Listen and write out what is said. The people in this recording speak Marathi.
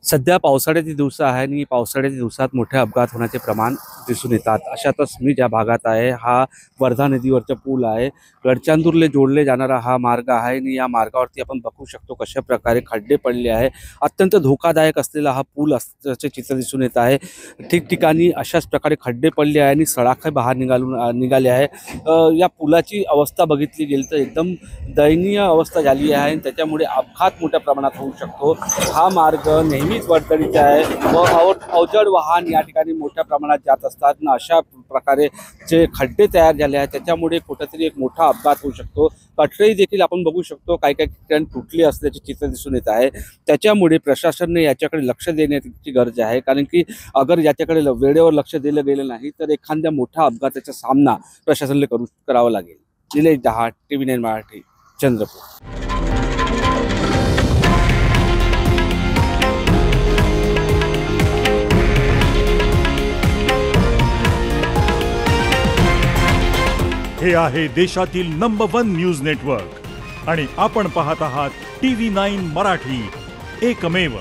सध्या पावसाळ्याची दिवस आहे आणि पावसाळ्याच्या दिवसात मोठे अपघात होण्याचे प्रमाण दिसून येतात। अशातच मी ज्या भागात आहे हा वर्धा नदीवरचा पूल आहे। गडचांदूरले जोडले जाणारा हा मार्ग आहे आणि या मार्गावरती आपण बघू शकतो कशा प्रकारे खड्डे पडले आहे। अत्यंत धोकादायक असलेला हा पूल असल्याचे चित्र दिसून येत आहे। ठिकठिकाणी अशाच प्रकारे खड्डे पडले आहे आणि सळाखे बाहेर निघाले आहे। या पुलाची अवस्था बघितली गेली तर एकदम दयनीय अवस्था झाली आहे आणि त्याच्यामुळे अपघात मोठ्या प्रमाणात होऊ शकतो। हा मार्ग नेहमीच वर्दळीचा आहे व अवजड वाहन या ठिकाणी मोठ्या प्रमाणात जात असतात ना। अशा प्रकारे जे खड्डे तयार झाले आहेत त्याच्यामुळे कुठेतरी एक मोठा अपघात होऊ शकतो। कटळी देखील आपण बघू शकतो काही काही ठिकाणी तुटली असल्याचे चित्र दिसून येत आहे। त्याच्यामुळे प्रशासनाने याच्याकडे लक्ष देण्याची गरज आहे, कारण की अगर याच्याकडे वेळेवर लक्ष दिलं गेलं नाही तर एखाद्या मोठ्या अपघाताचा सामना प्रशासनाला करावा लागेल। निलेश दहाट, TV9 मराठी, चंद्रपूर। हे आहे देशातील नंबर 1 न्यूज नेटवर्क आणि आपण पाहत आहात TV9 मराठी, एकमेव।